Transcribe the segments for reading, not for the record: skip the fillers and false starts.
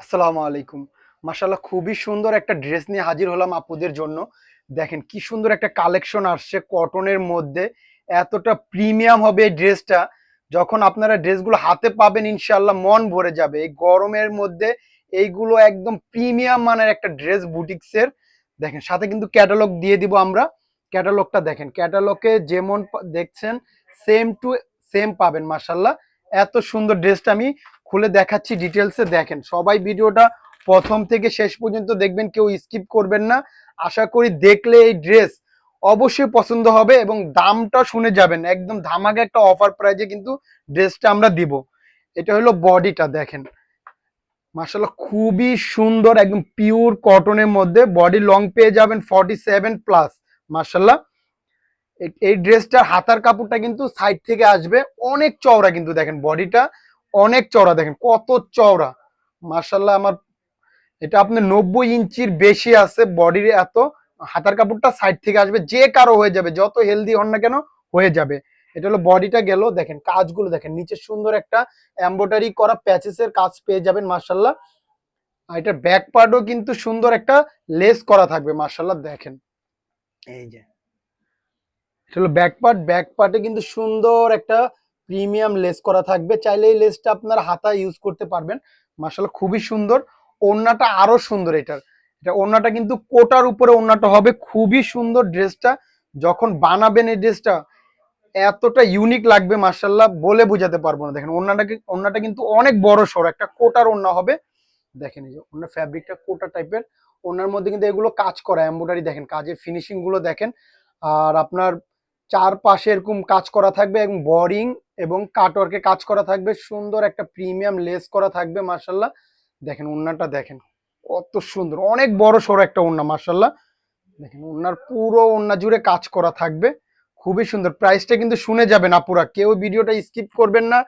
আসসালামু আলাইকুম। মাশাআল্লাহ খুবই সুন্দর একটা ড্রেস নিয়ে হাজির হলাম আপুদের জন্য। দেখেন কি সুন্দর একটা কালেকশন আসছে কটনের মধ্যে। এতটা প্রিমিয়াম হবে এই ড্রেসটা। যখন আপনারা ড্রেসগুলো হাতে পাবেন ইনশাআল্লাহ মন ভরে যাবে। এই গরমের মধ্যে এইগুলো একদম প্রিমিয়াম মানের একটা ড্রেস বুটিক্সের। দেখেন সাথে কিন্তু ক্যাটালগ দিয়ে দিব আমরা। ক্যাটালগটা দেখেন। ক্যাটালগে যেমন দেখছেন সেম টু সেম পাবেন মাশাআল্লাহ। এত সুন্দর ড্রেসটা আমি খুলে দেখাচ্ছি ডিটেলসে। দেখেন সবাই ভিডিওটা প্রথম থেকে শেষ পর্যন্ত দেখবেন, কেউ স্কিপ করবেন না। আশা করি দেখলে এই ড্রেস অবশ্যই পছন্দ হবে এবং দামটা শুনে যাবেন, একদম ধামাকা একটা অফার প্রাইজে কিন্তু ড্রেসটা আমরা দিব। এটা হলো বডিটা দেখেন, মাশাআল্লাহ খুবই সুন্দর, একদম পিওর কটনের মধ্যে বডি লং পেয়ে যাবেন 47 প্লাস। মাশাআল্লাহ এই ড্রেসটার হাতার কাপড়টা কিন্তু সাইড থেকে আসবে অনেক চওড়া, কিন্তু দেখেন বডিটা অনেক চওড়া, দেখেন কত চওড়া। মার্শাল্লাহ আমার এটা আপনার 90 ইঞ্চির বেশি আছে বডির। এত হাতার কাপড়টা সাইড থেকে আসবে, যে কারো হয়ে যাবে, যত হেলদি হন না কেন হয়ে যাবে। এটা হলো বডিটা গেল। দেখেন কাজগুলো দেখেন, নিচে সুন্দর একটা এমব্রয়ডারি করা প্যাচেসের কাজ পেয়ে যাবেন মার্শাল্লাহ। আর এটার ব্যাক পার্টও কিন্তু সুন্দর একটা লেস করা থাকবে মার্শাল্লাহ। দেখেন এই যে এটা হলো ব্যাক পার্ট। ব্যাক পার্টে কিন্তু সুন্দর একটা প্রিমিয়াম লেস করা থাকবে, চাইলে এই লেসটা আপনার হাতা ইউজ করতে পারবেন। মাশাআল্লাহ খুবই সুন্দর। ওড়নাটা আরো সুন্দর। এটা ওড়নাটা কিন্তু কোটার উপরে ওড়নাটা হবে, খুবই সুন্দর ড্রেসটা। যখন বানাবেন এই ড্রেসটা এতটা ইউনিক লাগবে মাশাআল্লাহ, বলে বোঝাতে পারবো না। দেখেন ওড়নাটা কিন্তু অনেক বড় সড় একটা কোটার ওড়না হবে। দেখেন এই যে ওড়নার ফ্যাব্রিকটা কোটা টাইপের। ওড়নার মধ্যে কিন্তু এগুলো কাজ করা এমব্রয়ডারি, দেখেন কাজের ফিনিশিং গুলো দেখেন। আর আপনার চারপাশে এরকম কাজ করা থাকবে এবং বোরিং এবং কাটওয়ার্কে কাজ করা থাকবে, সুন্দর একটা প্রিমিয়াম লেস করা থাকবে মাশাআল্লাহ। দেখেন ওড়নাটা দেখেন কত সুন্দর, অনেক বড় সড়ো একটা ওড়না মাশাআল্লাহ। দেখেন ওড়নার পুরো ওড়না জুড়ে কাজ করা থাকবে, খুবই সুন্দর। প্রাইসটা কিন্তু শুনে যাবেন আপুরা, কেউ ভিডিওটা স্কিপ করবেন না।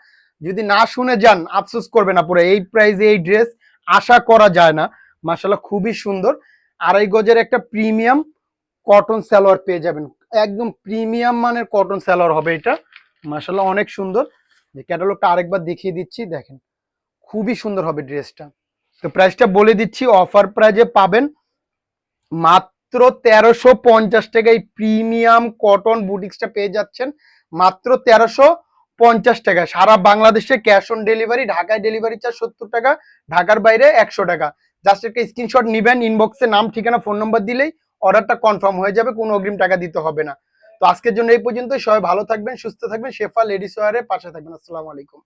যদি না শুনে যান আফসোস করবেন আপুরা, এই প্রাইসে এই ড্রেস আশা করা যায় না। মাশাআল্লাহ খুবই সুন্দর। 2.5 গজের একটা প্রিমিয়াম কটন সালোয়ার পেয়ে যাবেন, একদম প্রিমিয়াম মানের কটন সালোয়ার হবে এটা। মাশাআল্লাহ অনেক সুন্দর। যে ক্যাটালগটা আরেকবার দেখিয়ে দিচ্ছি, দেখেন খুবই সুন্দর হবে ড্রেসটা। তো প্রাইসটা বলে দিচ্ছি, অফার প্রাইজে পাবেন মাত্র 1350 টাকা। এই প্রিমিয়াম কটন বুটিক্সটা পেয়ে যাচ্ছেন মাত্র 1350 টাকা। সারা বাংলাদেশে ক্যাশ অন ডেলিভারি। ঢাকায় ডেলিভারি চার্জ 70 টাকা, ঢাকার বাইরে 100 টাকা। জাস্ট একটা স্ক্রিনশট নিবেন, ইনবক্সে নাম ঠিকানা ফোন নম্বর দিলেই অর্ডারটা কনফার্ম হয়ে যাবে, কোনো অগ্রিম টাকা দিতে হবে না। তো আজকের জন্য এই পর্যন্ত। সবাই ভালো থাকবেন, সুস্থ থাকবেন, শেফা লেডিস ওয়্যারের পাশে থাকবেন। আসসালামু আলাইকুম।